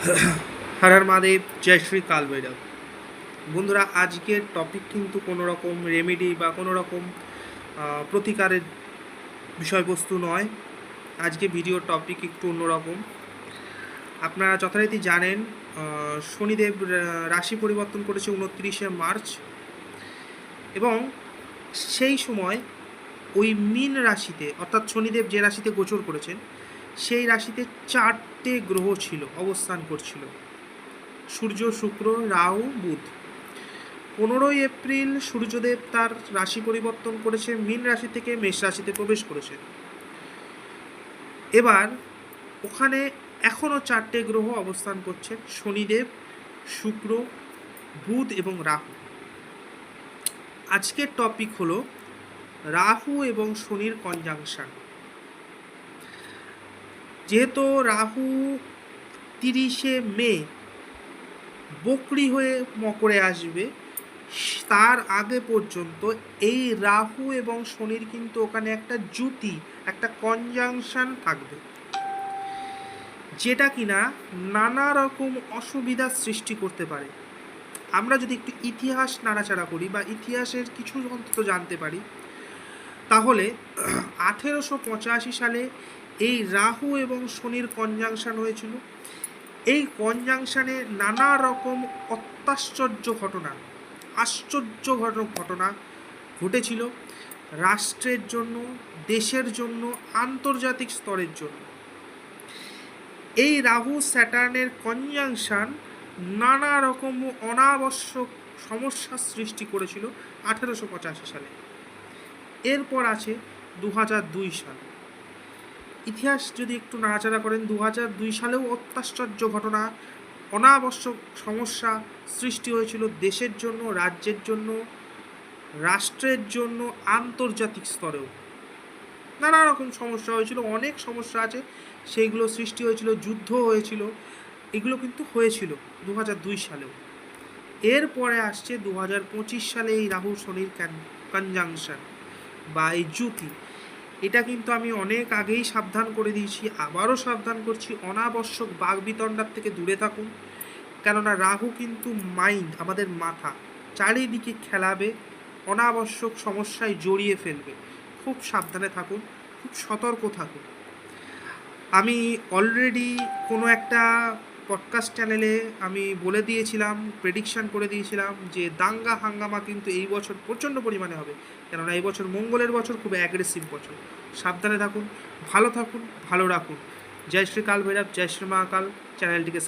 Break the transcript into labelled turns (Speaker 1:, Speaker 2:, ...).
Speaker 1: হর হর মহাদেব, জয় শ্রী কাল ভৈরব। বন্ধুরা, আজকের টপিক কিন্তু কোনো রকম রেমেডি বা কোনো রকম প্রতিকারের বিষয়বস্তু নয়। আজকে ভিডিওর টপিক একটু অন্যরকম। আপনারা যথারীতি জানেন, শনিদেব রাশি পরিবর্তন করেছে 29শে মার্চ, এবং সেই সময় ওই মীন রাশিতে, অর্থাৎ শনিদেব যে রাশিতে গোচর করেছেন সেই রাশিতে 4টে গ্রহ ছিল, অবস্থান করছিল: সূর্য, শুক্র, রাহু, বুধ। 15ই এপ্রিল সূর্যদেব তার রাশি পরিবর্তন করেছে, মীন রাশি থেকে মেষ রাশিতে প্রবেশ করেছে। এবার ওখানে এখনও 4টে গ্রহ অবস্থান করছে: শনিদেব, শুক্র, বুধ এবং রাহু। আজকের টপিক হলো রাহু এবং শনির কনজাংশন। যেহেতু রাহু 30শে মে বকরি হয়ে মকরে আসবে, তার আগে পর্যন্ত এই রাহু এবং শনির কিন্তু ওখানে একটা জুতি, একটা কনজাংশন থাকবে, যেটা কিনা নানা রকম অসুবিধার সৃষ্টি করতে পারে। আমরা যদি একটু ইতিহাস নাড়াচাড়া করি বা ইতিহাসের কিছু অন্তত জানতে পারি, তাহলে 1885 সালে এই রাহু এবং শনির কনজাংশন হয়েছিল। এই কনজাংশনে নানা রকম আশ্চর্যজনক ঘটনা ঘটেছিল, রাষ্ট্রের জন্য, দেশের জন্য, আন্তর্জাতিক স্তরের জন্য। এই রাহু স্যাটার্নের কনজাংশন নানা রকম অনাবশ্যক সমস্যার সৃষ্টি করেছিল 1885 সালে। এরপর আছে 2002 সাল। ইতিহাস যদি একটু নাড়াচাড়া করেন, 2002 সালেও অত্যাশ্চর্য ঘটনা, অনাবশ্যক সমস্যা সৃষ্টি হয়েছিল দেশের জন্য, রাজ্যের জন্য, রাষ্ট্রের জন্য, আন্তর্জাতিক স্তরেও নানা রকম সমস্যা হয়েছিল। অনেক সমস্যা আছে, সেইগুলো সৃষ্টি হয়েছিল, যুদ্ধ হয়েছিল, এগুলো কিন্তু হয়েছিল 2002 সালেও। এরপরে আসছে 2025 সালে এই রাহু শনির কনজাংশন বা এই জুতি। এটা কিন্তু আমি অনেক আগেই সাবধান করে দিয়েছি, আবারও সাবধান করছি, অনাবশ্যক বাগবিতণ্ডার থেকে দূরে থাকুন। কেননা রাহু কিন্তু মাইন্ড, আমাদের মাথা, চারিদিকে খেলাবে, অনাবশ্যক সমস্যায় জড়িয়ে ফেলবে। খুব সাবধানে থাকুন, খুব সতর্ক থাকুন। আমি অলরেডি কোনো একটা পডকাস্ট চ্যানেলে আমি বলে দিয়েছিলাম, প্রেডিকশান করে দিয়েছিলাম যে দাঙ্গা হাঙ্গামা কিন্তু এই বছর প্রচণ্ড পরিমাণে হবে, কেননা এই বছর মঙ্গলের বছর, খুব অ্যাগ্রেসিভ বছর। সাবধানে থাকুন, ভালো থাকুন, ভালো রাখুন। জয় শ্রী কাল ভৈরব, জয় শ্রী মহাকাল। চ্যানেলটিকে